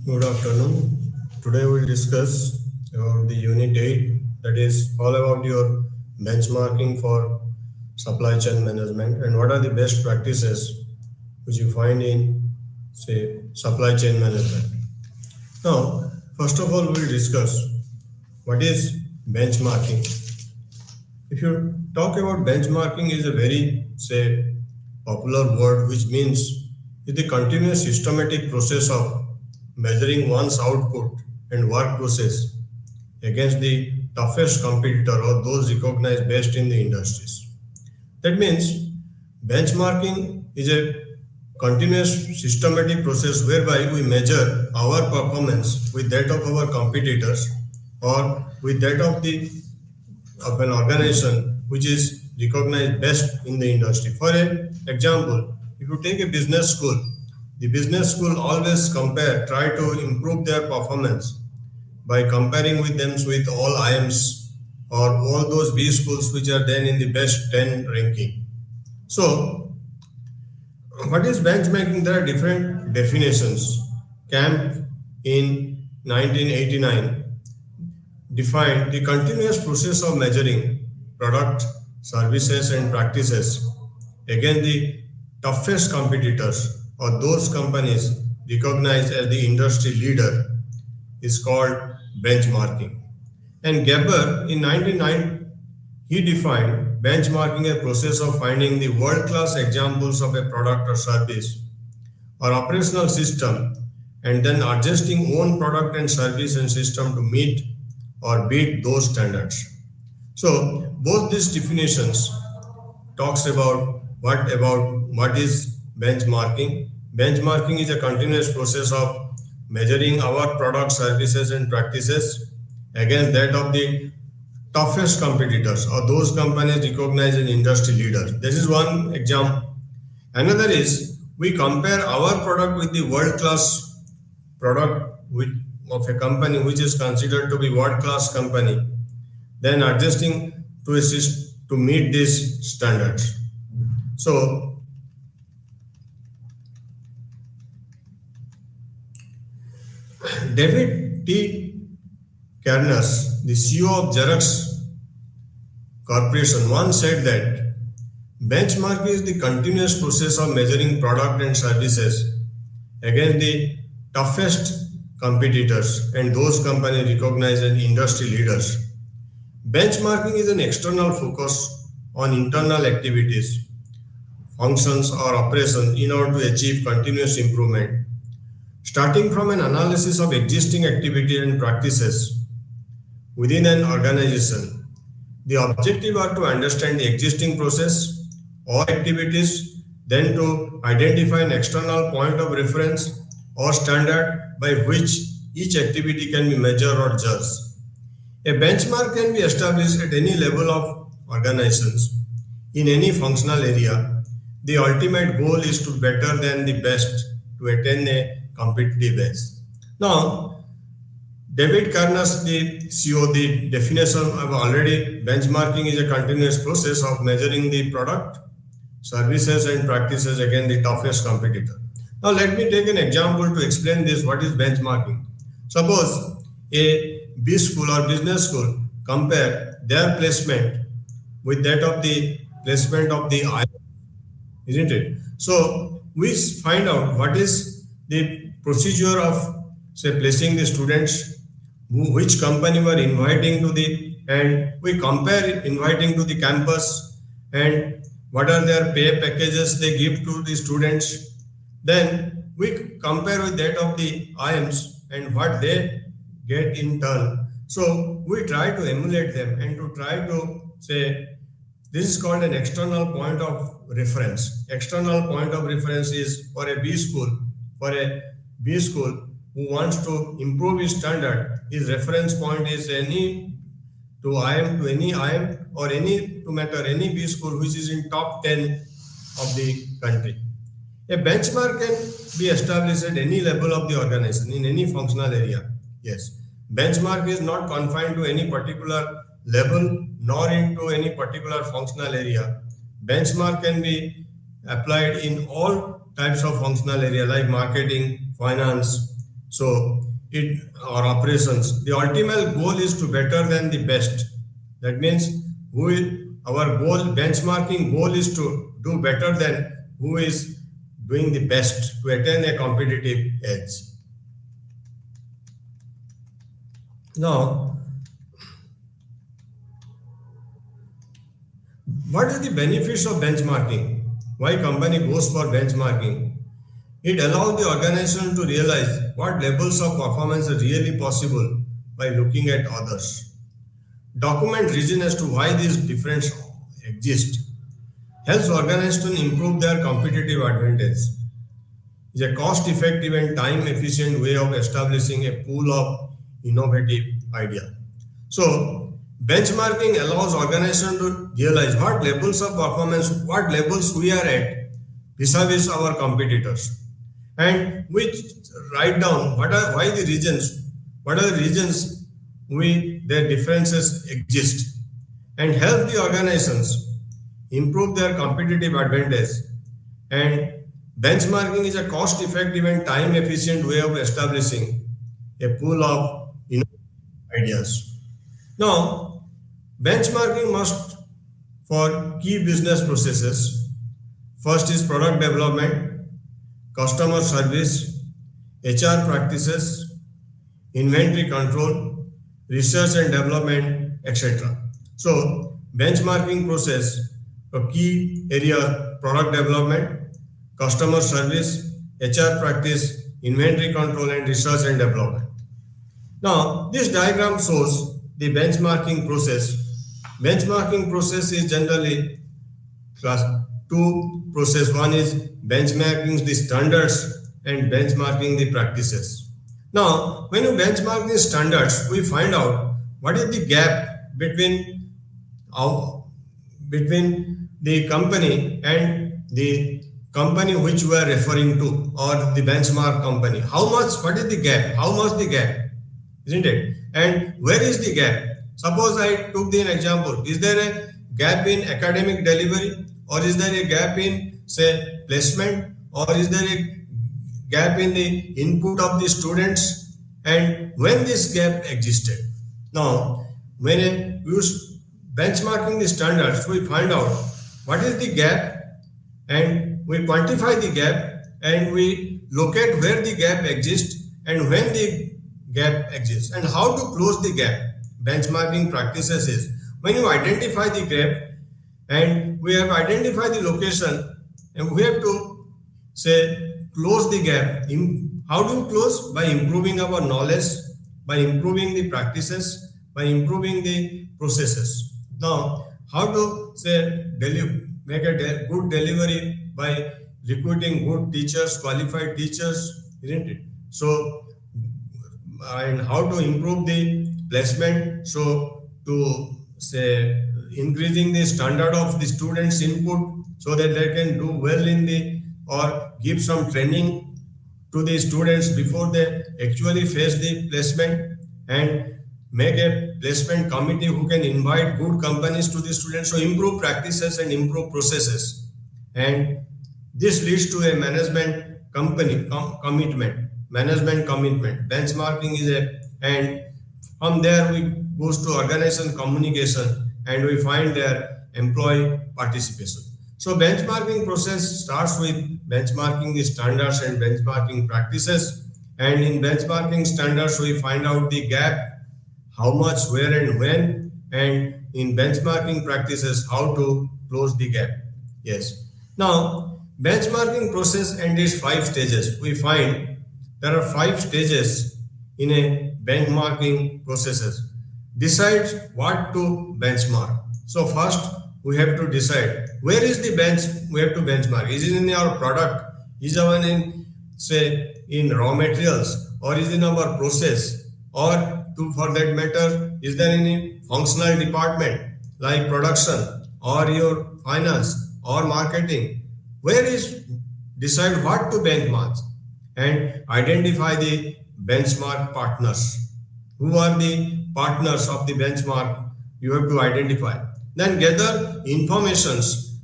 Good afternoon. Today we'll discuss about the Unit 8, that is all about your benchmarking for supply chain management and what are the best practices which you find in, say, supply chain management. Now, first of all, we'll discuss what is benchmarking. If you talk about benchmarking is a very, say, popular word which means it's the continuous systematic process of measuring one's output and work process against the toughest competitor or those recognized best in the industries. That means benchmarking is a continuous systematic process whereby we measure our performance with that of our competitors or with that of an organization which is recognized best in the industry. For an example, if you take a business school, the business school always try to improve their performance by comparing with them with all IMs or all those B schools which are then in the best 10 ranking. So, what is benchmarking? There are different definitions. Camp in 1989 defined the continuous process of measuring product, services, and practices against the toughest competitors or those companies recognized as the industry leader is called benchmarking. And Geber in 1999 he defined benchmarking a process of finding the world-class examples of a product or service or operational system and then adjusting own product and service and system to meet or beat those standards. So both these definitions talks about what is benchmarking. Benchmarking is a continuous process of measuring our products, services, and practices against that of the toughest competitors or those companies recognized as industry leaders. This is one example. Another is we compare our product with the world-class product of a company which is considered to be world-class company, then adjusting to assist to meet these standards. So, David T. Carnas, the CEO of Xerox Corporation, once said that benchmark is the continuous process of measuring product and services against the toughest competitors and those companies recognized as industry leaders. Benchmarking is an external focus on internal activities, functions, or operations in order to achieve continuous improvement. Starting from an analysis of existing activity and practices within an organization, the objective are to understand the existing process or activities, then to identify an external point of reference or standard by which each activity can be measured or judged. A benchmark can be established at any level of organizations in any functional area. The ultimate goal is to better than the best to attain a competitive edge. Now, David Carnas, the CEO, the definition of already benchmarking is a continuous process of measuring the product, services, and practices against the toughest competitor. Now, let me take an example to explain this. What is benchmarking? Suppose a B school or business school compare their placement with that of the placement of the I, isn't it? So we find out what is the procedure of say placing the students, which company were inviting to the, and we compare inviting to the campus and what are their pay packages they give to the students. Then we compare with that of the IMs and what they get in turn. So we try to emulate them and to try to say this is called an external point of reference. External point of reference is for a B school. For a B school who wants to improve his standard, his reference point is any to any IM or any to matter any B school which is in top 10 of the country. A benchmark can be established at any level of the organization in any functional area. Yes, benchmark is not confined to any particular level nor into any particular functional area. Benchmark can be applied in all types of functional area like marketing, finance, So it or operations, the ultimate goal is to better than the best. That means our goal, benchmarking goal, is to do better than who is doing the best to attain a competitive edge. Now, what are the benefits of benchmarking? Why company goes for benchmarking? It allows the organization to realize what levels of performance are really possible by looking at others. Document reason as to why these differences exist. Helps organizations improve their competitive advantage. Is a cost-effective and time-efficient way of establishing a pool of innovative ideas. So, benchmarking allows organizations to realize what levels of performance, what levels we are at vis-a-vis our competitors, and we write down what are the reasons their differences exist, and help the organizations improve their competitive advantage. And benchmarking is a cost-effective and time-efficient way of establishing a pool of ideas. Now, benchmarking must for key business processes. First is product development, customer service, HR practices, inventory control, research and development, etc. So, benchmarking process for key area: product development, customer service, HR practice, inventory control, and research and development. Now, this diagram shows the benchmarking process. Benchmarking process is generally class two process. One is benchmarking the standards and benchmarking the practices. Now, when you benchmark the standards, we find out what is the gap between the company and the company which we are referring to, or the benchmark company. What is the gap? How much the gap? Isn't it? And where is the gap? Suppose I took an example. Is there a gap in academic delivery, or is there a gap in, say, placement, or is there a gap in the input of the students? And when this gap existed? Now, when we use benchmarking the standards, we find out what is the gap, and we quantify the gap, and we locate where the gap exists and when the gap exists, and how to close the gap. Benchmarking practices is when you identify the gap, and we have identified the location, and we have to say close the gap. How do you close? By improving our knowledge, by improving the practices, by improving the processes. Now, how to say make a good delivery? By recruiting good teachers, qualified teachers, isn't it? So, and how to improve the placement? So, to say increasing the standard of the students' input so that they can do well in the, or give some training to the students before they actually face the placement, and make a placement committee who can invite good companies to the students. So improve practices and improve processes, and this leads to a management commitment. Benchmarking is and from there we goes to organization communication, and we find their employee participation. So benchmarking process starts with benchmarking the standards and benchmarking practices, and in benchmarking standards we find out the gap, how much, where and when, and in benchmarking practices how to close the gap. Yes. Now, benchmarking process and its 5 stages. We find there are 5 stages in a benchmarking processes. Decide what to benchmark. So first we have to decide where is the we have to benchmark. Is it in our product? Is it in, say, in raw materials, or is it in our process, or for that matter, is there any functional department like production or your finance or marketing? Where is decide what to benchmark, and identify the benchmark partners. Who are the partners of the benchmark? You have to identify. Then gather informations,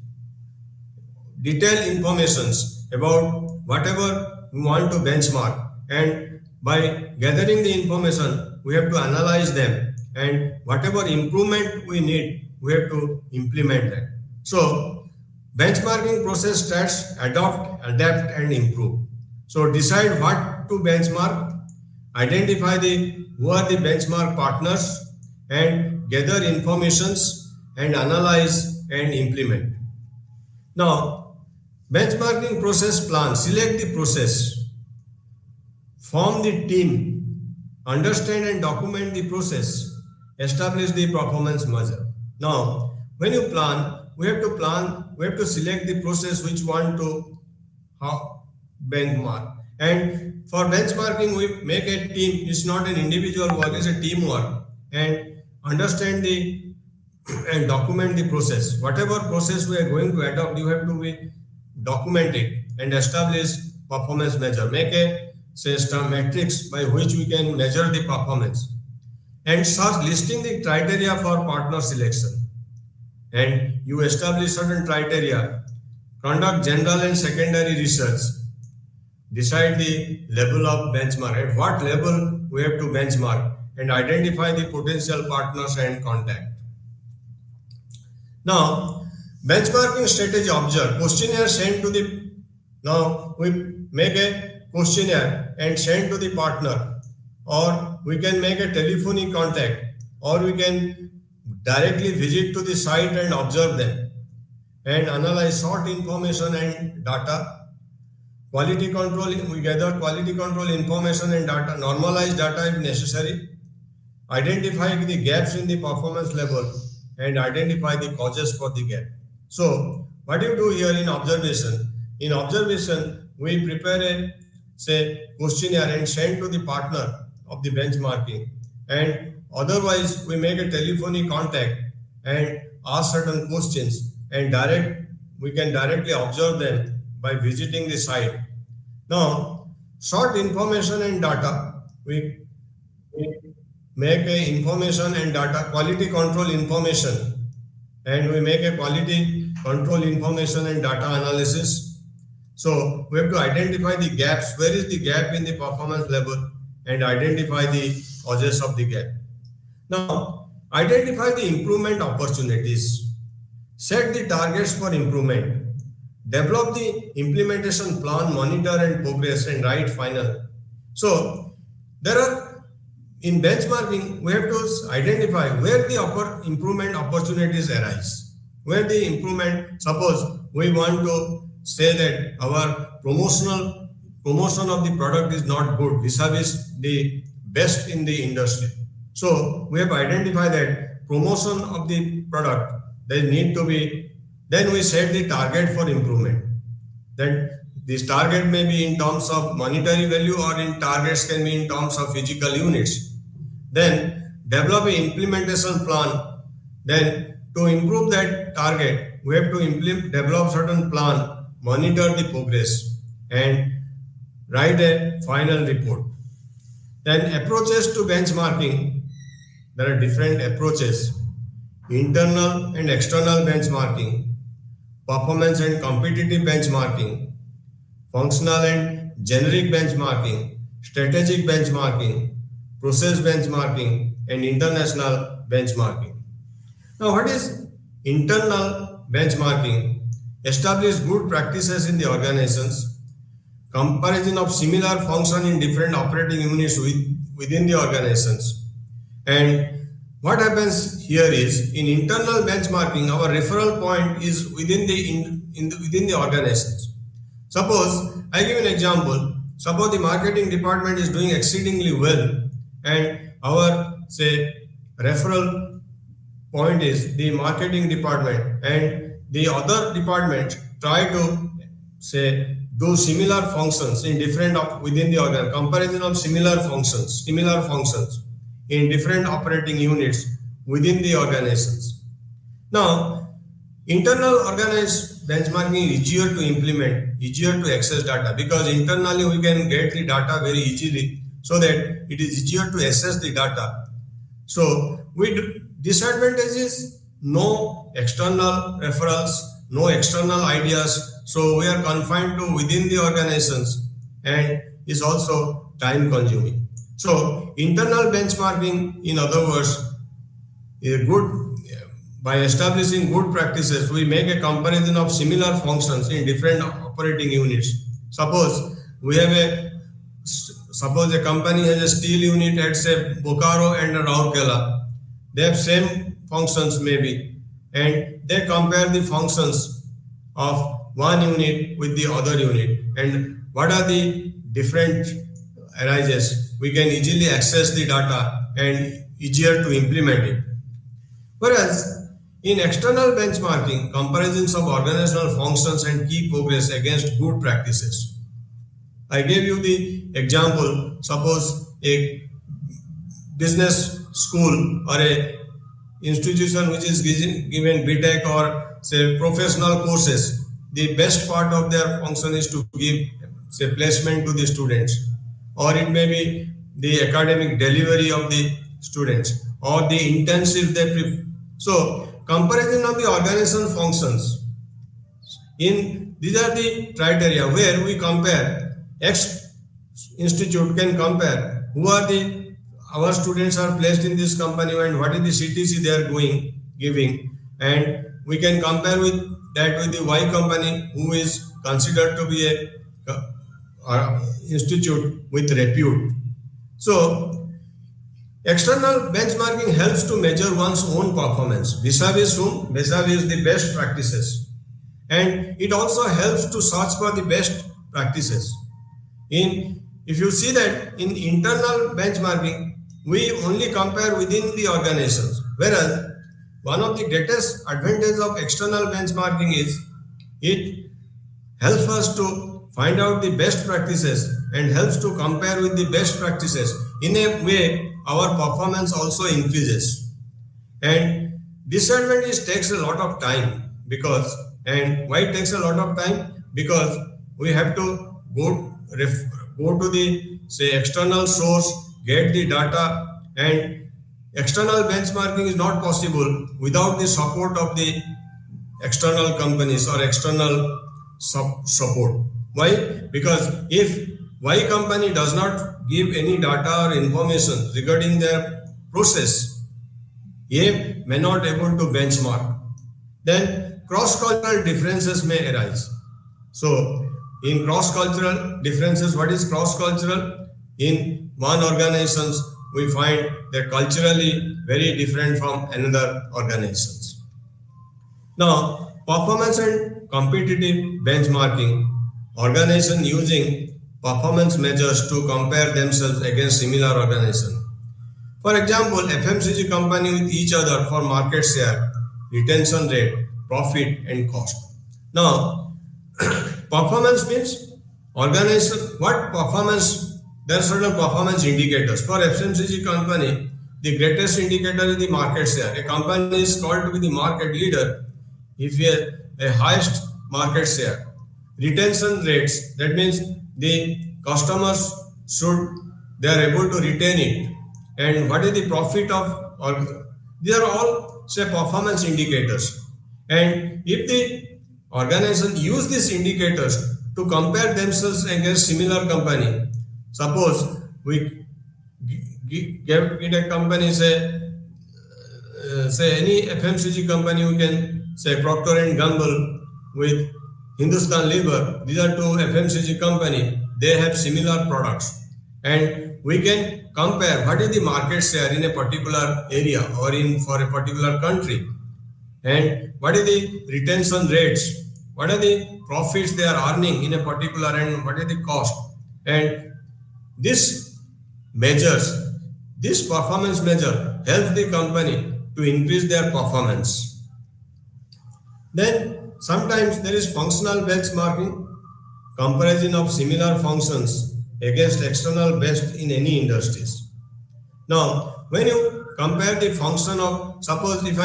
detailed informations about whatever you want to benchmark, and by gathering the information, we have to analyze them, and whatever improvement we need, we have to implement that. So benchmarking process starts adopt, adapt, and improve. So decide what to benchmark, identify the who are the benchmark partners, and gather informations and analyze and implement. Now, benchmarking process plan, select the process, form the team, understand and document the process, establish the performance measure. Now, when you plan, we have to select the process which want to benchmark. And for benchmarking, we make a team. It's not an individual work, it's a teamwork. And understand the and document the process. Whatever process we are going to adopt, you have to document it and establish performance measure. Make a system matrix by which we can measure the performance. And start listing the criteria for partner selection. And you establish certain criteria. Conduct general and secondary research. Decide the level of benchmark. At what level we have to benchmark, and identify the potential partners and contact. Now, benchmarking strategy observe. Questionnaire sent to the, now we make a questionnaire and send to the partner, or we can make a telephonic contact, or we can directly visit to the site and observe them and analyze sort information and data. Quality control, we gather quality control information and data, normalize data if necessary, identify the gaps in the performance level, and identify the causes for the gap. So, what you do here in observation? In observation, we prepare a questionnaire and send to the partner of the benchmarking, and otherwise we make a telephonic contact and ask certain questions, and we can directly observe them by visiting the site. Now, sort information and data, we make a information and data quality control information, and we make a quality control information and data analysis. So we have to identify the gaps. Where is the gap in the performance level, and identify the causes of the gap. Now, identify the improvement opportunities. Set the targets for improvement. Develop the implementation plan, monitor and progress, and write final. So there are, in benchmarking, we have to identify where the improvement opportunities arise. Where the improvement, suppose we want to say that our promotion of the product is not good vis-a-vis the best in the industry. So we have identified that promotion of the product, there need to be, then we set the target for improvement. Then this target may be in terms of monetary value, or in targets can be in terms of physical units. Then develop an implementation plan. Then to improve that target, we have to develop certain plan, monitor the progress, and write a final report. Then approaches to benchmarking. There are different approaches: internal and external benchmarking, performance and competitive benchmarking, functional and generic benchmarking, strategic benchmarking, process benchmarking, and international benchmarking. Now, what is internal benchmarking? Establish good practices in the organizations, comparison of similar function in different operating units within the organizations. And what happens here is, in internal benchmarking, our referral point is within the organizations. Suppose, I give an example. Suppose the marketing department is doing exceedingly well, and our referral point is the marketing department, and the other departments try to do similar functions in different within the organ, comparison of similar functions in different operating units within the organizations. Now, internal organized benchmarking is easier to implement, easier to access data, because internally we can get the data very easily, so that it is easier to assess the data. So, disadvantage is no external referrals, no external ideas. So we are confined to within the organizations, and is also time consuming. So internal benchmarking, in other words, a good by establishing good practices, we make a comparison of similar functions in different operating units. Suppose a company has a steel unit at say Bokaro and Rourkela. They have same functions maybe, and they compare the functions of one unit with the other unit, and what are the different arises. We can easily access the data and easier to implement it. Whereas in external benchmarking, comparisons of organizational functions and key progress against good practices. I gave you the example, suppose a business school or a institution which is given BTech or say professional courses, the best part of their function is to give say placement to the students, or it may be the academic delivery of the students or the intensive they so comparison of the organizational functions, in these are the criteria where we compare. X institute can compare who are the our students are placed in this company and what is the CTC they are giving, and we can compare with that with the Y company who is considered to be a institute with repute. So external benchmarking helps to measure one's own performance vis-a-vis whom? Vis-a-vis the best practices, and it also helps to search for the best practices. If you see that in internal benchmarking, we only compare within the organizations, whereas one of the greatest advantages of external benchmarking is it helps us to find out the best practices and helps to compare with the best practices. In a way, our performance also increases. And disadvantage takes a lot of time and why it takes a lot of time? Because we have to go to the say external source, get the data, and external benchmarking is not possible without the support of the external companies or external support. Why? Because if Y company does not give any data or information regarding their process, A may not able to benchmark. Then cross-cultural differences may arise. So in cross-cultural differences, what is cross-cultural? In one organizations, we find they're culturally very different from another organizations. Now, performance and competitive benchmarking, organization using performance measures to compare themselves against similar organizations. For example, FMCG company with each other for market share, retention rate, profit and cost. Now, performance means organization, what performance, there are certain performance indicators. For FMCG company, the greatest indicator is the market share. A company is called to be the market leader if you have a highest market share. Retention rates, that means the customers they are able to retain it. And what is the profit of, or these are all say performance indicators. And if the organization use these indicators to compare themselves against similar company, suppose we get a company, say any FMCG company, we can say Procter and Gamble with Hindustan Lever. These are two FMCG company. They have similar products, and we can compare what is the market share in a particular area or for a particular country, and what is the retention rates, what are the profits they are earning in a particular, and what is the cost. And this performance measure helps the company to increase their performance. Then sometimes there is functional benchmarking, comparison of similar functions against external best in any industries. Now, when you compare the function of, suppose if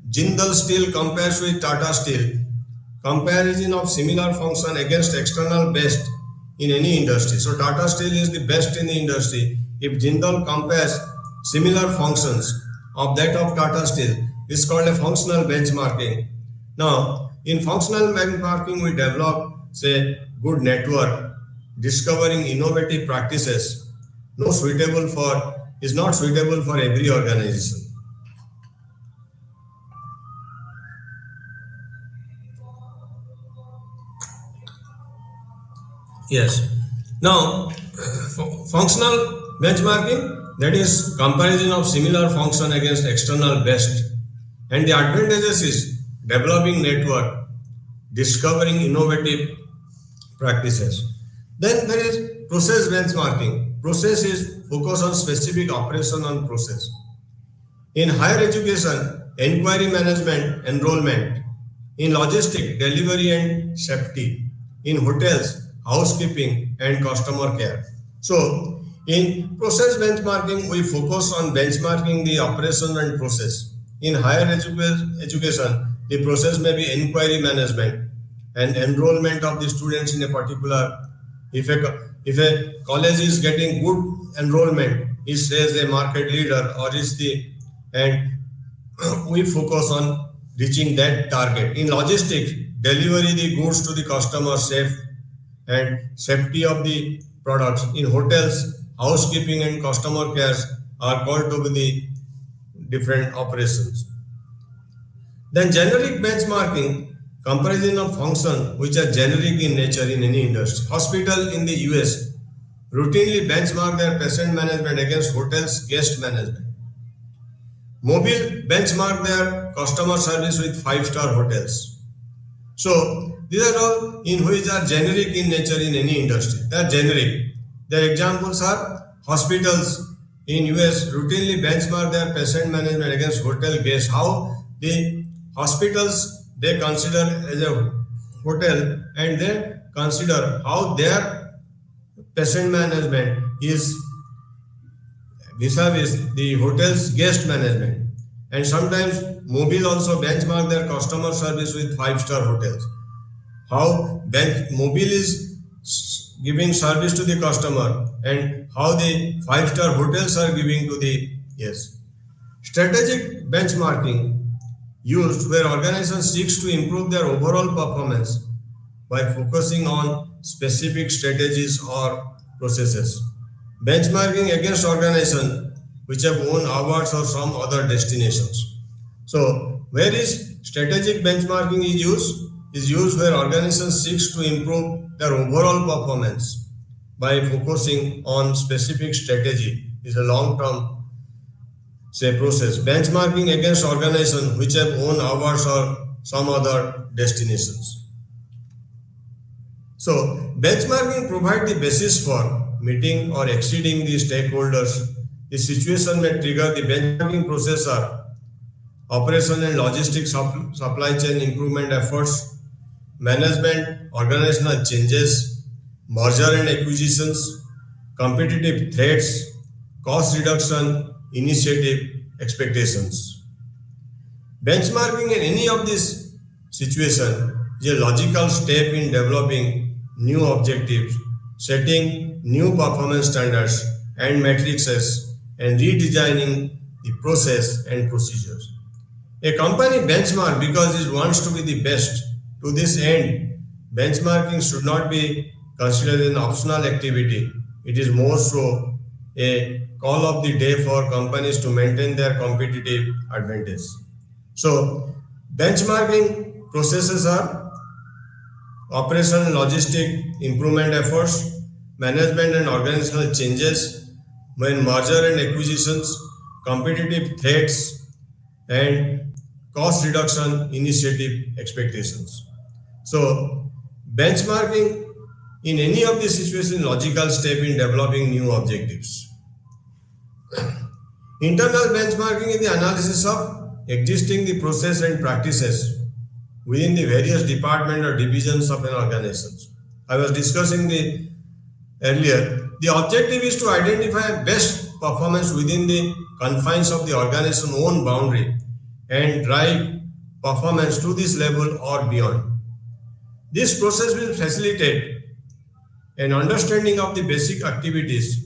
Jindal Steel compares with Tata Steel, comparison of similar function against external best in any industry. So Tata Steel is the best in the industry. If Jindal compares similar functions of that of Tata Steel, it's called a functional benchmarking. Now, in functional benchmarking, we develop, say, good network, discovering innovative practices no suitable for is not suitable for every organization. Yes. Now, functional benchmarking, that is comparison of similar function against external best. And the advantages is developing network, discovering innovative practices. Then there is process benchmarking. Process is focus on specific operation on process. In higher education, inquiry management, enrollment. In logistics, delivery and safety. In hotels, housekeeping and customer care. So, in process benchmarking, we focus on benchmarking the operation and process. In higher education, the process may be inquiry management and enrollment of the students in a particular. If a college is getting good enrollment, is as a market leader or is the and we focus on reaching that target. In logistics, delivery the goods to the customer safe and safety of the products. In hotels, housekeeping and customer care are called to be the different operations. Then generic benchmarking, comparison of function which are generic in nature in any industry. Hospital in the US routinely benchmark their patient management against hotels guest management. Mobile benchmark their customer service with five-star hotels. So these are all in which are generic in nature in any industry. They are generic. Their examples are hospitals in US routinely benchmark their patient management against hotel guests. How the hospitals they consider as a hotel and they consider how their patient management is vis-a-vis the hotel's guest management. And sometimes Mobile also benchmark their customer service with five-star hotels. How Mobile is giving service to the customer and how the five-star hotels are giving to the strategic benchmarking used where organization seeks to improve their overall performance by focusing on specific strategies or processes. Benchmarking against organizations which have won awards or some other destinations. So, where is strategic benchmarking is used? Is used where organizations seeks to improve their overall performance by focusing on specific strategy. Is a long-term process. Benchmarking against organizations which have won awards or some other destinations. So, benchmarking provides the basis for meeting or exceeding the stakeholders. The situation may trigger the benchmarking process or operation and logistics supply chain improvement efforts, management, organizational changes, merger and acquisitions, competitive threats, cost reduction, initiative, expectations. Benchmarking in any of these situations is a logical step in developing new objectives, setting new performance standards and matrices, and redesigning the process and procedures. A company benchmark because it wants to be the best. To this end, benchmarking should not be considered an optional activity. It is more so a call of the day for companies to maintain their competitive advantage. So, benchmarking processes are operation and logistic improvement efforts, management and organizational changes, when merger and acquisitions, competitive threats, and cost reduction initiative expectations. So, benchmarking in any of these situations logical step in developing new objectives. Internal benchmarking is the analysis of existing the process and practices within the various departments or divisions of an organization. I was discussing the earlier. The objective is to identify best performance within the confines of the organization's own boundary and drive performance to this level or beyond. This process will facilitate an understanding of the basic activities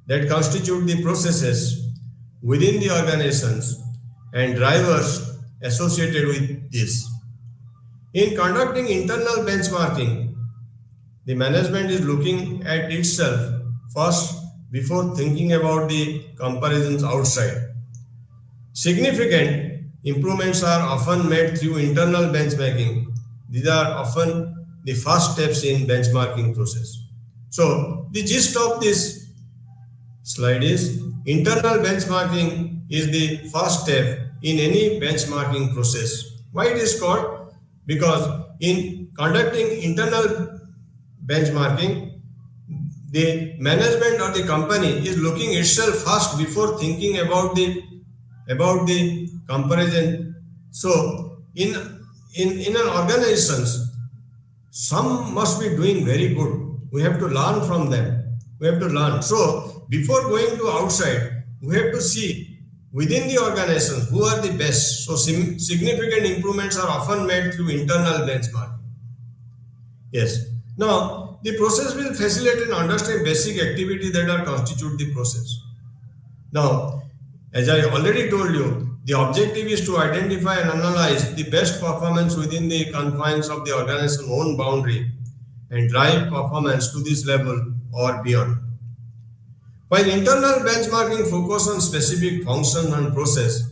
that constitute the processes within the organizations and drivers associated with this. In conducting internal benchmarking, the management is looking at itself first before thinking about the comparisons outside. Significant improvements are often made through internal benchmarking. These are often the first steps in benchmarking process. So the gist of this slide is internal benchmarking is the first step in any benchmarking process. Why it is called? Because in conducting internal benchmarking, the management or the company is looking itself first before thinking about the comparison. So in an organizations, some must be doing very good. We have to learn from them. We have to learn. So before going to outside, we have to see within the organization who are the best. So significant improvements are often made through internal benchmarking. Yes. Now the process will facilitate and understand basic activities that are constitute the process. Now, as I already told you, the objective is to identify and analyze the best performance within the confines of the organization's own boundary and drive performance to this level or beyond. While internal benchmarking focus on specific function and process,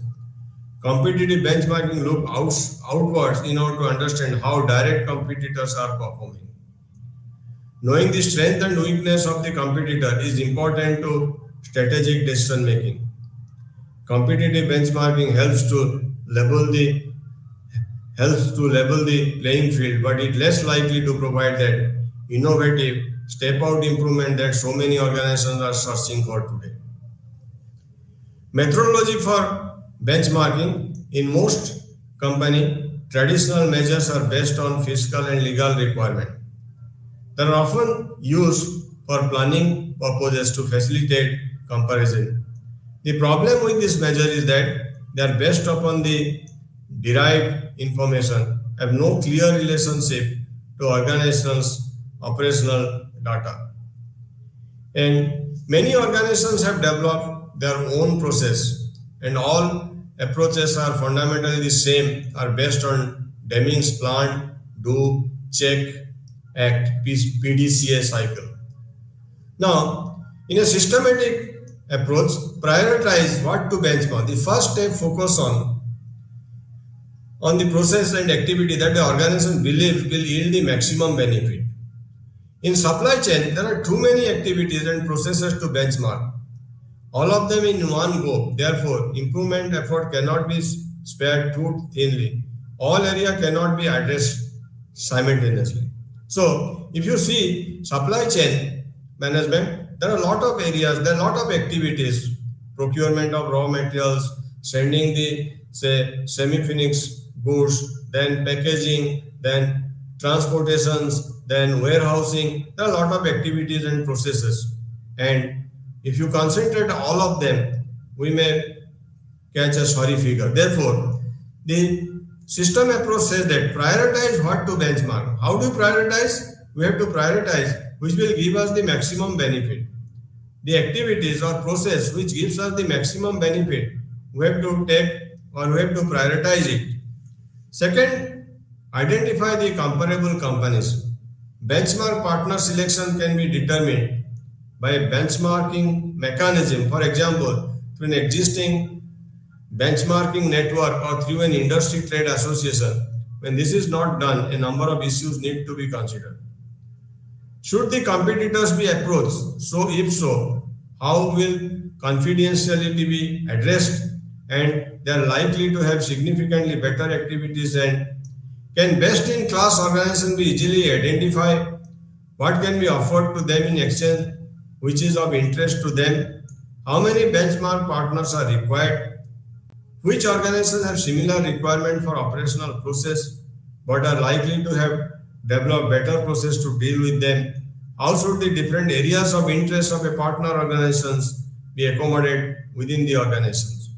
competitive benchmarking look outwards in order to understand how direct competitors are performing. Knowing the strength and weakness of the competitor is important to strategic decision making. Competitive benchmarking helps to level the playing field, but it less likely to provide that innovative step out improvement that so many organizations are searching for today. Methodology for benchmarking: in most company, traditional measures are based on fiscal and legal requirement. They are often used for planning purposes to facilitate comparison. The problem with this measure is that they are based upon the derived information, have no clear relationship to organizations' operational data. And many organizations have developed their own process, and all approaches are fundamentally the same, are based on Deming's plan, do, check, act, PDCA cycle. Now, in a systematic approach, prioritize what to benchmark. The first step focus on the process and activity that the organization believes will yield the maximum benefit. In supply chain, there are too many activities and processes to benchmark, all of them in one go. Therefore, improvement effort cannot be spared too thinly. All area cannot be addressed simultaneously. So, if you see supply chain management, there are a lot of areas, there are a lot of activities: procurement of raw materials, sending the semi-finished goods, then packaging, then transportations, then warehousing. There are a lot of activities and processes, and if you concentrate all of them, we may catch a sorry figure. Therefore, the system approach says that prioritize what to benchmark. How do you prioritize? We have to prioritize which will give us the maximum benefit. The activities or process which gives us the maximum benefit, we have to take or we have to prioritize it. Second, identify the comparable companies. Benchmark partner selection can be determined by a benchmarking mechanism. For example, through an existing benchmarking network or through an industry trade association. When this is not done, a number of issues need to be considered. Should the competitors be approached? So if so, how will confidentiality be addressed? And they are likely to have significantly better activities, and can best-in-class organization be easily identify what can be offered to them in exchange, which is of interest to them? How many benchmark partners are required? Which organizations have similar requirement for operational process but are likely to have developed better process to deal with them? How should the different areas of interest of a partner organizations be accommodated within the organizations?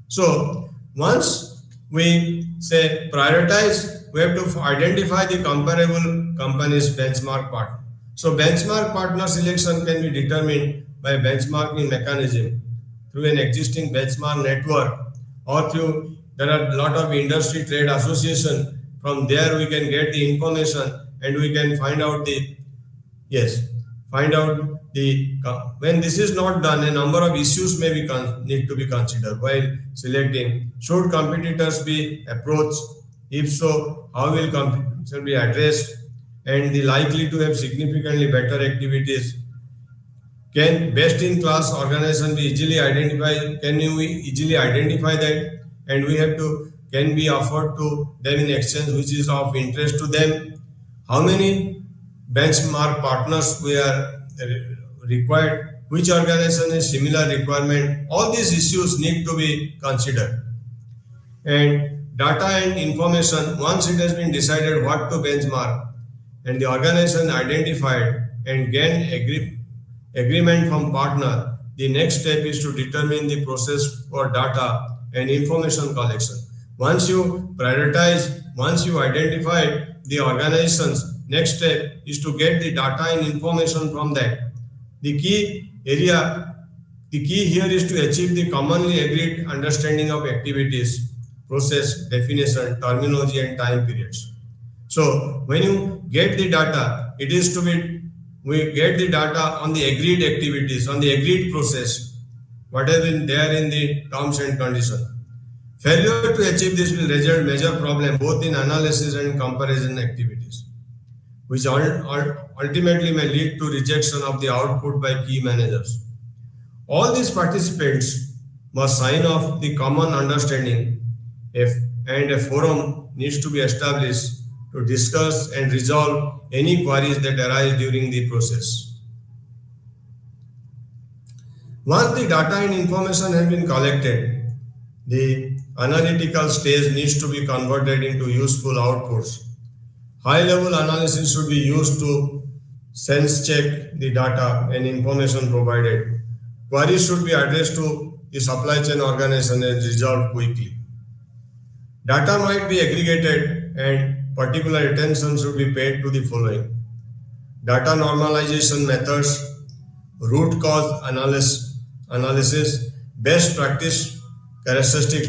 So once we say prioritize, we have to identify the comparable companies' benchmark partner. So benchmark partner selection can be determined by a benchmarking mechanism through an existing benchmark network, or through there are a lot of industry trade association. From there we can get the information and we can find out the find out when this is not done, a number of issues may be need to be considered while selecting. Should competitors be approached? If so, how will competition be addressed? And the likely to have significantly better activities. Can best-in-class organization be easily identified? Can we easily identify that? And we have to, can be offered to them in exchange which is of interest to them? How many benchmark partners we are required? Which organization has similar requirement? All these issues need to be considered. And data and information, once it has been decided what to benchmark and the organization identified and gained agreement from partner, the next step is to determine the process for data and information collection. Once you prioritize, once you identify the organizations, next step is to get the data and information from that. The key here is to achieve the commonly agreed understanding of activities, process, definition, terminology, and time periods. So when you get the data, it is to be, we get the data on the agreed activities, on the agreed process, whatever in there in the terms and conditions. Failure to achieve this will result major problem both in analysis and comparison activities, which ultimately may lead to rejection of the output by key managers. All these participants must sign off the common understanding and a forum needs to be established to discuss and resolve any queries that arise during the process. Once the data and information have been collected, the analytical stage needs to be converted into useful outputs. High-level analysis should be used to sense check the data and information provided. Queries should be addressed to the supply chain organization and resolved quickly. Data might be aggregated and particular attention should be paid to the following: data normalization methods, root cause analysis, best practice characteristics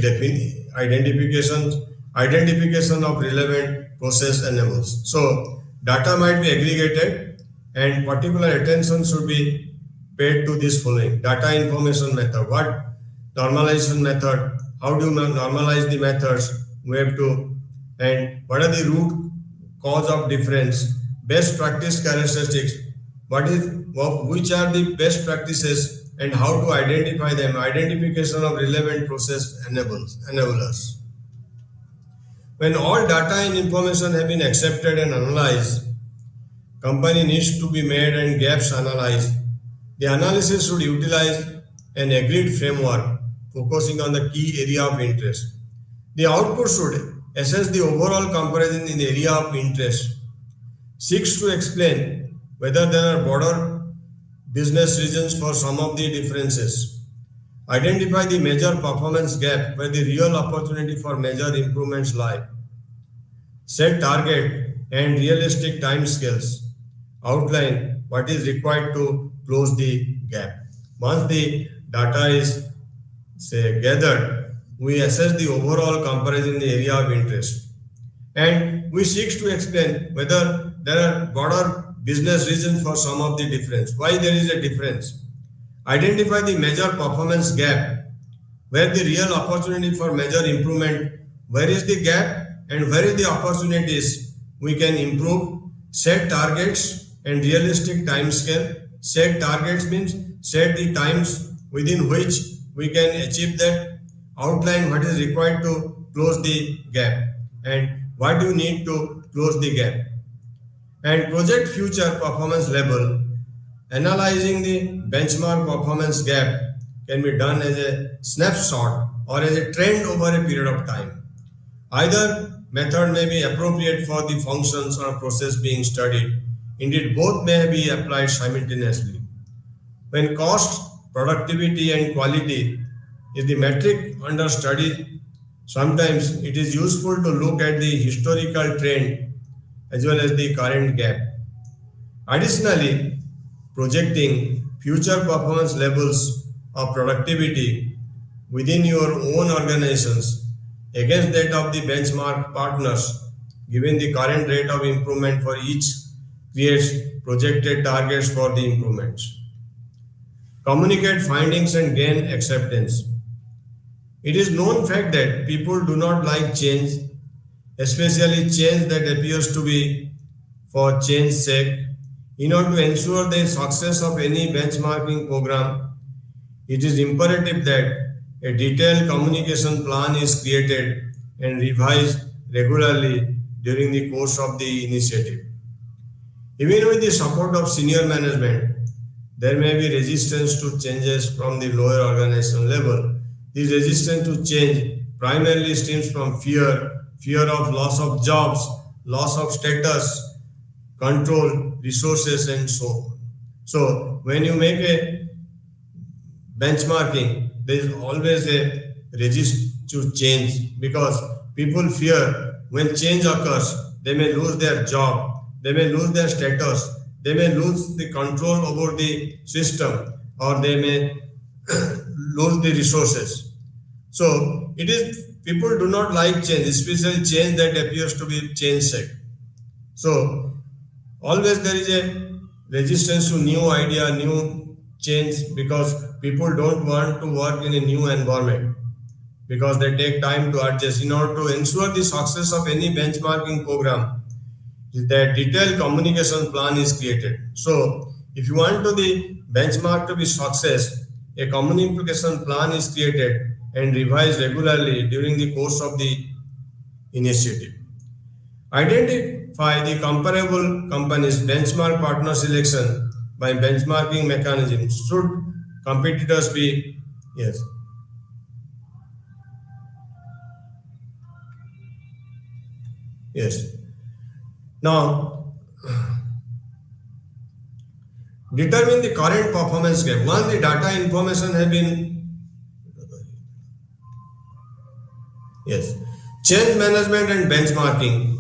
identification of relevant process enables. So data might be aggregated and particular attention should be paid to this following: data information method. What normalization method? How do you normalize the methods? We have to, and what are the root cause of difference? Best practice characteristics. Which are the best practices and how to identify them? Identification of relevant process enablers. When all data and information have been accepted and analyzed, company needs to be made and gaps analyzed. The analysis should utilize an agreed framework focusing on the key area of interest. The output should assess the overall comparison in the area of interest, seeks to explain whether there are broader business reasons for some of the differences, identify the major performance gap where the real opportunity for major improvements lie, set target and realistic timescales, outline what is required to close the gap. Once the data is gathered, we assess the overall comparison in the area of interest and we seek to explain whether there are broader business reasons for some of the difference, why there is a difference, identify the major performance gap where the real opportunity for major improvement, where is the gap and where is the opportunities we can improve, set targets and realistic time scale. Set targets means set the times within which we can achieve that, outline what is required to close the gap and what do you need to close the gap, and project future performance level. Analyzing the benchmark performance gap can be done as a snapshot or as a trend over a period of time. Either method may be appropriate for the functions or process being studied. Indeed, both may be applied simultaneously. When cost, productivity and quality is the metric under study, sometimes it is useful to look at the historical trend as well as the current gap. Additionally, projecting future performance levels of productivity within your own organizations against that of the benchmark partners, given the current rate of improvement for each creates projected targets for the improvements, communicate findings and gain acceptance. It is known fact that people do not like change, especially change that appears to be for change's sake. In order to ensure the success of any benchmarking program, it is imperative that a detailed communication plan is created and revised regularly during the course of the initiative. Even with the support of senior management, there may be resistance to changes from the lower organization level. This resistance to change primarily stems from fear of loss of jobs, loss of status, control, resources, and so on. So when you make a benchmarking, there is always a resist to change because people fear when change occurs, they may lose their job, they may lose their status, they may lose the control over the system, or they may lose the resources. So it is people do not like change, especially change that appears to be change sake. So always there is a resistance to new idea, new change because people don't want to work in a new environment because they take time to adjust. In order to ensure the success of any benchmarking program, the detailed communication plan is created. So if you want to the benchmark to be success, a communication plan is created and revised regularly during the course of the initiative. Identify the comparable companies, benchmark partner selection by benchmarking mechanisms. Should competitors be, yes. Yes. Now, determine the current performance gap. Once the data information has been, yes. Change management and benchmarking.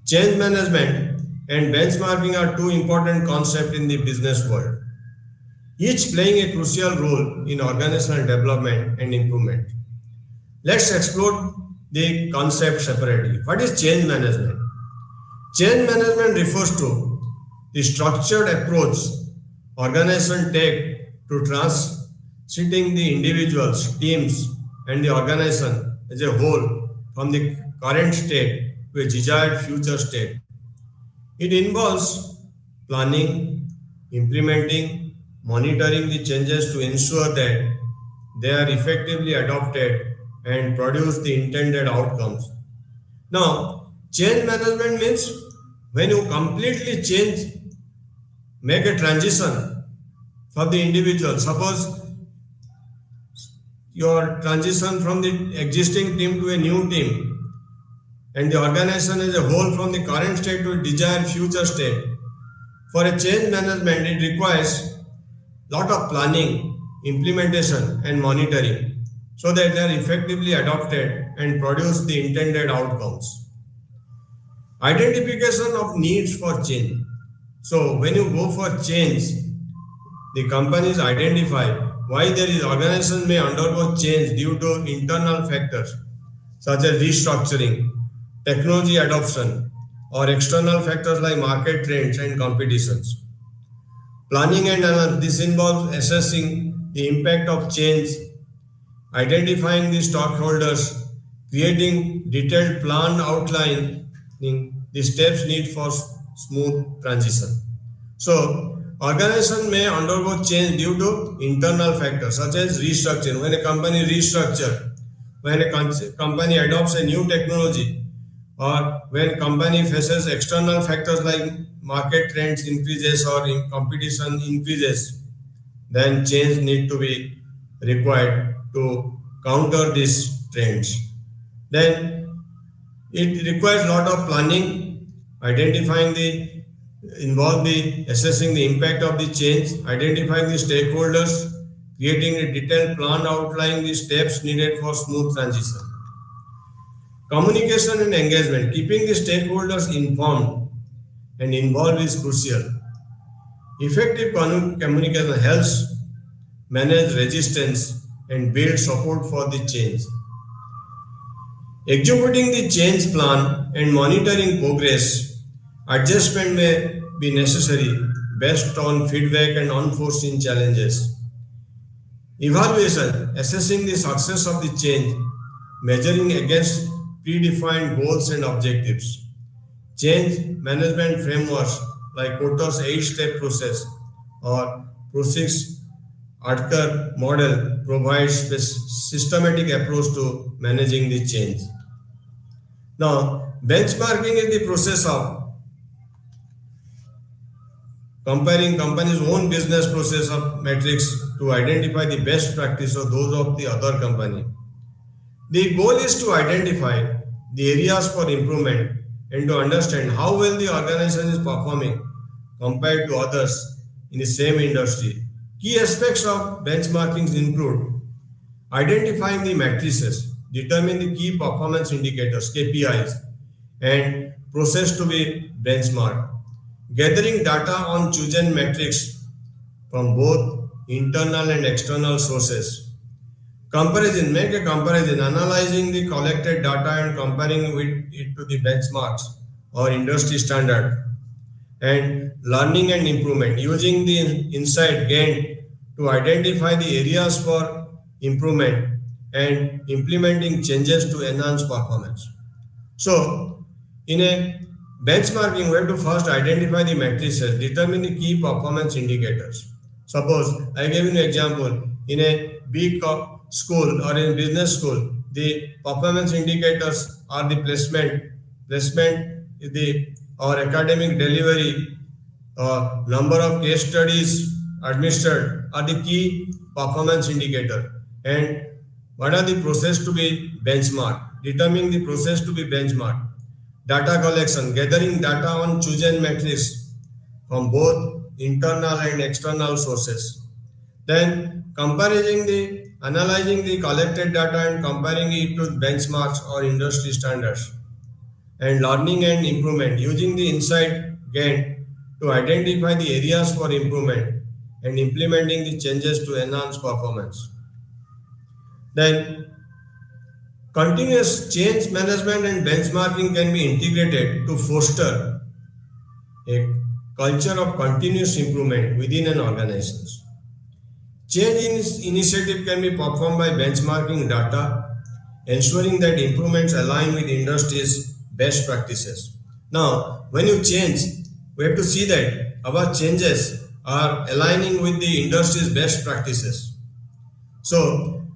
Change management and benchmarking are two important concepts in the business world, each playing a crucial role in organizational development and improvement. Let's explore the concept separately. What is change management? Change management refers to the structured approach organization take to transiting the individuals, teams, and the organization as a whole from the current state to a desired future state. It involves planning, implementing, monitoring the changes to ensure that they are effectively adopted and produce the intended outcomes. Now, change management means when you completely change, make a transition for the individual. Suppose your transition from the existing team to a new team and the organization as a whole from the current state to desired future state. For a change management, it requires lot of planning, implementation, and monitoring so that they are effectively adopted and produce the intended outcomes. Identification of needs for change. So when you go for change, the companies identify why there is organization may undergo change due to internal factors such as restructuring, technology adoption, or external factors like market trends and competitions. Planning and analysis, this involves assessing the impact of change, identifying the stockholders, creating detailed plan outlining the steps needed for smooth transition. So, organization may undergo change due to internal factors such as restructuring. When a company restructures, when a company adopts a new technology, or when company faces external factors like market trends increases or competition increases, then change need to be required to counter these trends. Then it requires a lot of planning, identifying the assessing the impact of the change, identifying the stakeholders, creating a detailed plan outlining the steps needed for smooth transition. Communication and engagement, keeping the stakeholders informed and involved is crucial. Effective communication helps manage resistance and build support for the change. Executing the change plan and monitoring progress, adjustment may be necessary based on feedback and unforeseen challenges. Evaluation, assessing the success of the change, measuring against predefined goals and objectives. Change management frameworks like Kotter's 8-step process or Process Adker model provides a systematic approach to managing the change. Now, benchmarking is the process of comparing company's own business process of metrics to identify the best practice of those of the other company. The goal is to identify the areas for improvement and to understand how well the organization is performing compared to others in the same industry. Key aspects of benchmarking include identifying the matrices, determine the key performance indicators, KPIs, and process to be benchmarked, gathering data on chosen metrics from both internal and external sources. Comparison, make a comparison, analyzing the collected data and comparing it to the benchmarks or industry standard. And learning and improvement, using the insight gained to identify the areas for improvement and implementing changes to enhance performance. So, in a benchmarking, we have to first identify the matrices, determine the key performance indicators. Suppose I gave you an example, in a big school or in business school, the performance indicators are the placement is the or academic delivery, number of case studies administered are the key performance indicator. And what are the process to be benchmarked? Determining the process to be benchmarked. Data collection, gathering data on chosen metrics from both internal and external sources. Then analyzing the collected data and comparing it to benchmarks or industry standards. And learning and improvement, using the insight gained to identify the areas for improvement and implementing the changes to enhance performance. Then continuous change management and benchmarking can be integrated to foster a culture of continuous improvement within an organization. Change initiative can be performed by benchmarking data, ensuring that improvements align with industry's best practices. Now, when you change, we have to see that our changes are aligning with the industry's best practices. So,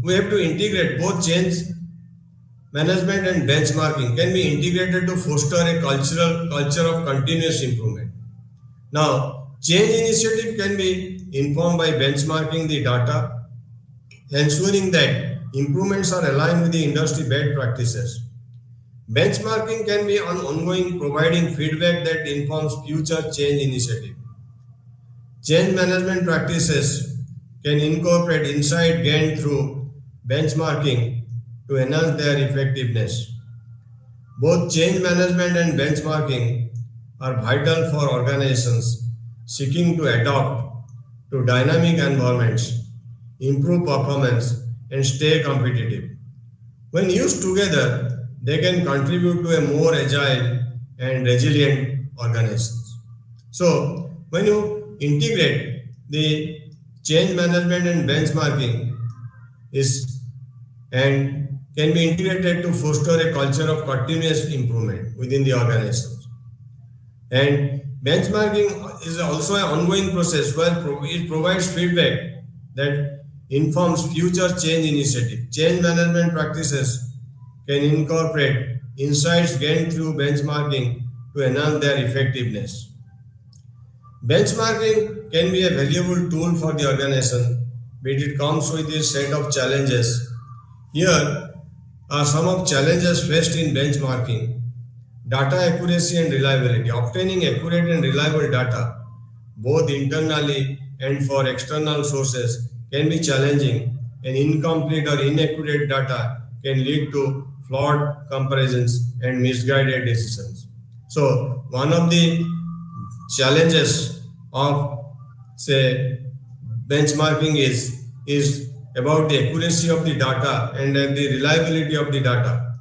we have to integrate both change management and benchmarking can be integrated to foster a culture of continuous improvement. Now, change initiative can be informed by benchmarking the data, ensuring that improvements are aligned with the industry best practices. Benchmarking can be ongoing, providing feedback that informs future change initiative. Change management practices can incorporate insight gained through benchmarking to enhance their effectiveness. Both change management and benchmarking are vital for organizations seeking to adapt to dynamic environments, improve performance, and stay competitive. When used together, they can contribute to a more agile and resilient organizations. So, when you integrate the change management and benchmarking and can be integrated to foster a culture of continuous improvement within the organizations. And benchmarking is also an ongoing process where it provides feedback that informs future change initiative. Change management practices can incorporate insights gained through benchmarking to enhance their effectiveness. Benchmarking can be a valuable tool for the organization, but it comes with a set of challenges. Here are some of challenges faced in benchmarking. Data accuracy and reliability. Obtaining accurate and reliable data, both internally and for external sources, can be challenging, and incomplete or inaccurate data can lead to flawed comparisons and misguided decisions. So, one of the challenges of, say, benchmarking is about the accuracy of the data and the reliability of the data.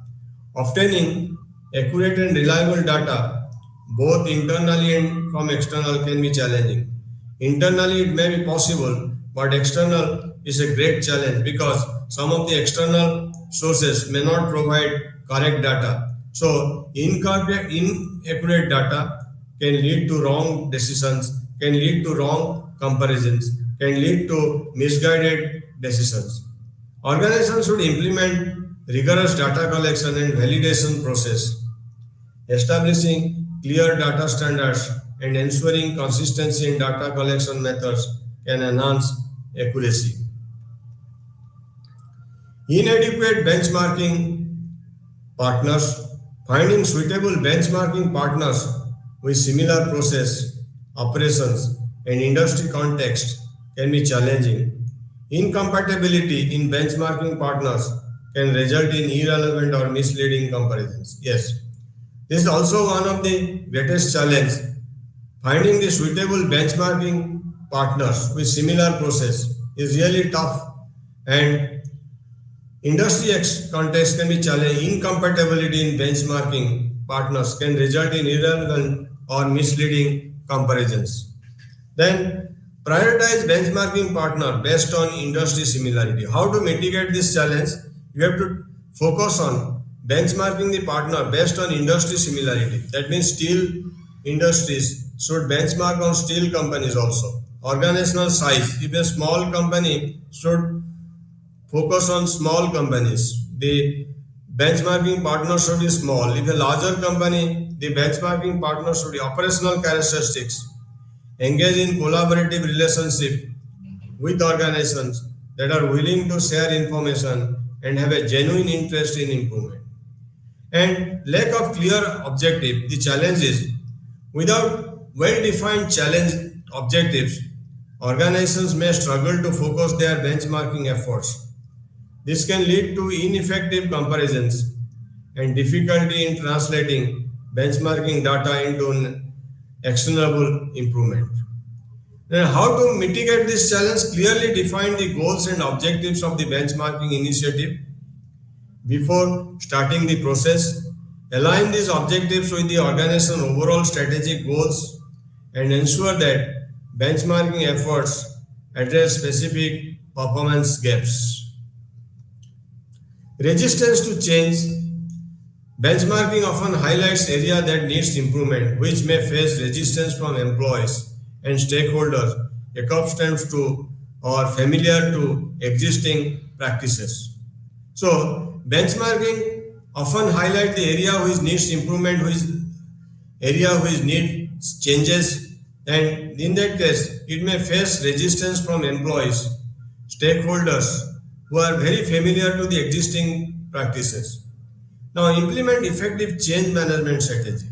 Obtaining accurate and reliable data both internally and from external can be challenging. Internally, it may be possible, but external is a great challenge because some of the external sources may not provide correct data. So, inaccurate data can lead to wrong decisions, can lead to wrong comparisons, can lead to misguided decisions. Organizations should implement rigorous data collection and validation process. Establishing clear data standards and ensuring consistency in data collection methods can enhance accuracy. Inadequate benchmarking partners. Finding suitable benchmarking partners with similar process, operations, and industry context can be challenging. Incompatibility in benchmarking partners can result in irrelevant or misleading comparisons. Yes, this is also one of the greatest challenges. Finding the suitable benchmarking partners with similar process is really tough, and industry context can be challenging. Incompatibility in benchmarking partners can result in irrelevant or misleading comparisons. Then prioritize benchmarking partner based on industry similarity. How to mitigate this challenge? You have to focus on benchmarking the partner based on industry similarity. That means steel industries should benchmark on steel companies also. Organizational size. If a small company should focus on small companies, the benchmarking partner should be small. If a larger company, the benchmarking partner should be operational characteristics. Engage in collaborative relationship with organizations that are willing to share information and have a genuine interest in improvement. And lack of clear objective. The challenge is without well-defined challenge objectives, organizations may struggle to focus their benchmarking efforts. This can lead to ineffective comparisons and difficulty in translating benchmarking data into an actionable improvement. Then how to mitigate this challenge? Clearly define the goals and objectives of the benchmarking initiative before starting the process. Align these objectives with the organization's overall strategic goals and ensure that benchmarking efforts address specific performance gaps. Resistance to change. Benchmarking often highlights areas that needs improvement, which may face resistance from employees and stakeholders accustomed to or familiar to existing practices. So, benchmarking often highlight the area which needs improvement, which area which needs changes, and in that case, it may face resistance from employees, stakeholders who are very familiar to the existing practices. Now, implement effective change management strategy.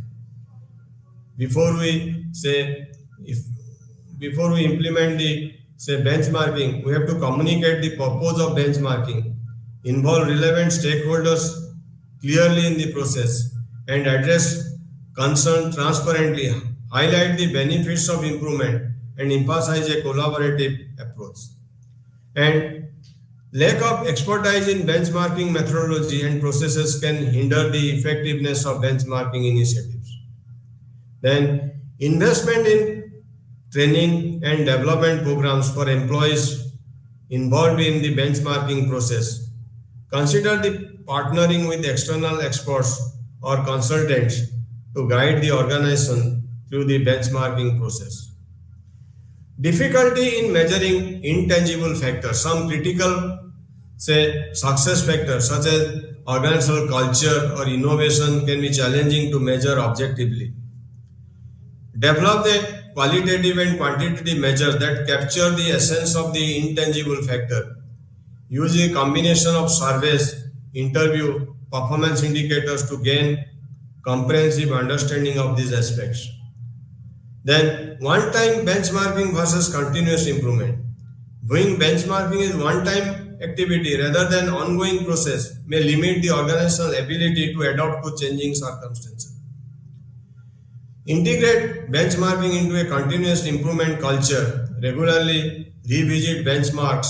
Before we say, if before we implement the benchmarking, we have to communicate the purpose of benchmarking, involve relevant stakeholders clearly in the process, and address concern transparently, highlight the benefits of improvement, and emphasize a collaborative approach. And lack of expertise in benchmarking methodology and processes can hinder the effectiveness of benchmarking initiatives. Then, investment in training and development programs for employees involved in the benchmarking process. Consider the partnering with external experts or consultants to guide the organization through the benchmarking process. Difficulty in measuring intangible factors. Some critical, success factors such as organizational culture or innovation can be challenging to measure objectively. Develop the qualitative and quantitative measures that capture the essence of the intangible factor. Use a combination of surveys, interview, performance indicators to gain comprehensive understanding of these aspects. Then, one-time benchmarking versus continuous improvement. Doing benchmarking is one-time activity rather than ongoing process may limit the organizational ability to adapt to changing circumstances. Integrate benchmarking into a continuous improvement culture. Regularly revisit benchmarks,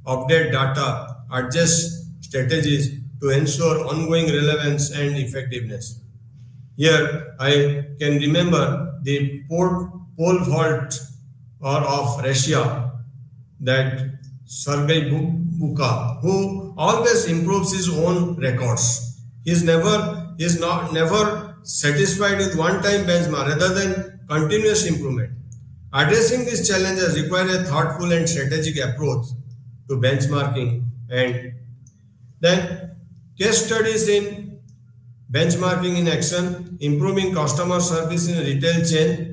update data, adjust strategies to ensure ongoing relevance and effectiveness. Here I can remember the pole vault or of Russia, that Sergei Buka, who always improves his own records. He is not never satisfied with one-time benchmark rather than continuous improvement. Addressing these challenges requires a thoughtful and strategic approach to benchmarking, and then case studies in benchmarking in action, improving customer service in a retail chain.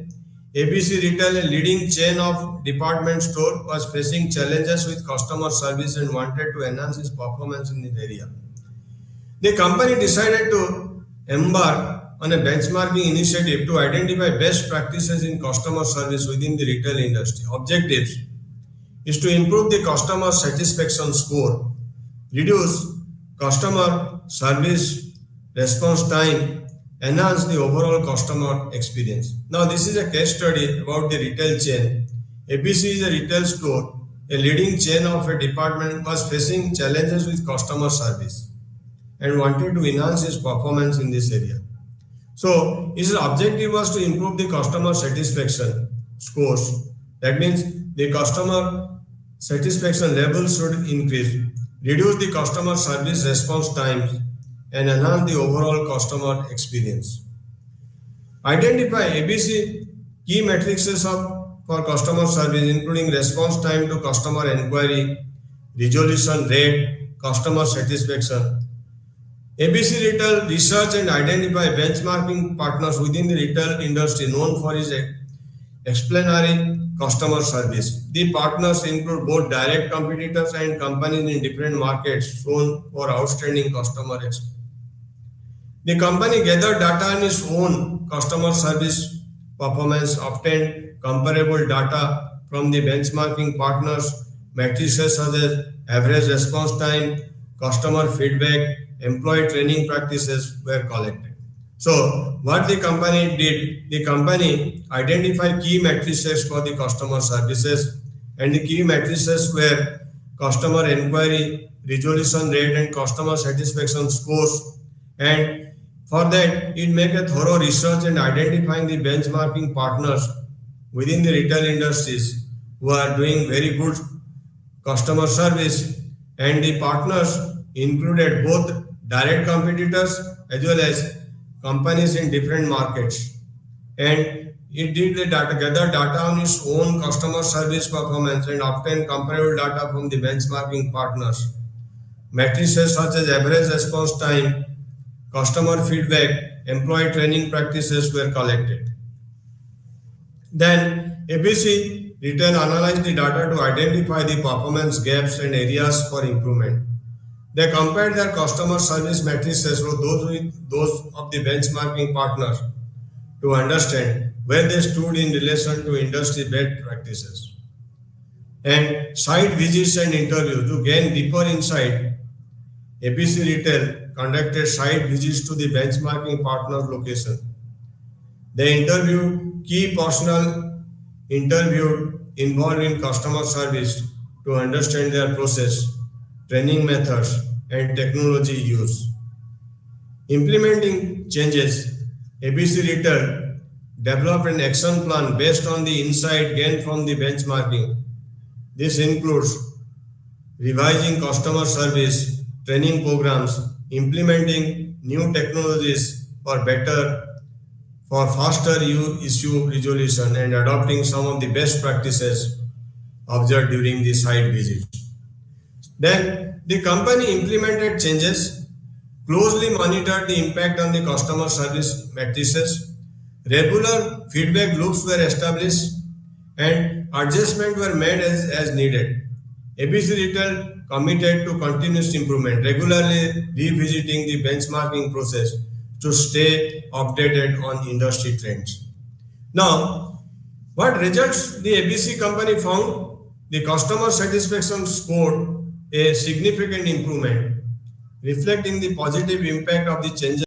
ABC Retail, a leading chain of department store, was facing challenges with customer service and wanted to enhance its performance in this area. The company decided to embark on a benchmarking initiative to identify best practices in customer service within the retail industry. Objectives is to improve the customer satisfaction score, reduce customer service response time, enhance the overall customer experience. Now, this is a case study about the retail chain. ABC is a retail store. A leading chain of a department was facing challenges with customer service and wanted to enhance its performance in this area. So, its objective was to improve the customer satisfaction scores. That means the customer satisfaction levels should increase, reduce the customer service response times, and enhance the overall customer experience. Identify ABC key metrics for customer service, including response time to customer inquiry, resolution rate, customer satisfaction. ABC Retail research and identify benchmarking partners within the retail industry known for its exemplary customer service. The partners include both direct competitors and companies in different markets shown for outstanding customer experience. The company gathered data on its own customer service performance, obtained comparable data from the benchmarking partners, matrices such as average response time, customer feedback, employee training practices were collected. So, what the company did, the company identified key matrices for the customer services, and the key matrices were customer inquiry, resolution rate, and customer satisfaction scores. And for that, it make a thorough research and identifying the benchmarking partners within the retail industries who are doing very good customer service, and the partners included both direct competitors as well as companies in different markets. And it did the gather data on its own customer service performance and obtain comparable data from the benchmarking partners. Matrices such as average response time, customer feedback, employee training practices were collected. Then ABC Retail analyzed the data to identify the performance gaps and areas for improvement. They compared their customer service matrices with those of the benchmarking partners to understand where they stood in relation to industry best practices. And site visits and interviews to gain deeper insight. ABC Retail conducted site visits to the benchmarking partner location. They interviewed key personnel involved in customer service to understand their process, training methods, and technology use. Implementing changes, ABC Retail developed an action plan based on the insight gained from the benchmarking. This includes revising customer service, training programs, implementing new technologies for faster issue resolution, and adopting some of the best practices observed during the site visits. Then the company implemented changes, closely monitored the impact on the customer service matrices, regular feedback loops were established, and adjustments were made as needed. ABC Retail committed to continuous improvement, regularly revisiting the benchmarking process to stay updated on industry trends. Now, what results the ABC company found? The customer satisfaction scored a significant improvement, reflecting the positive impact of the changes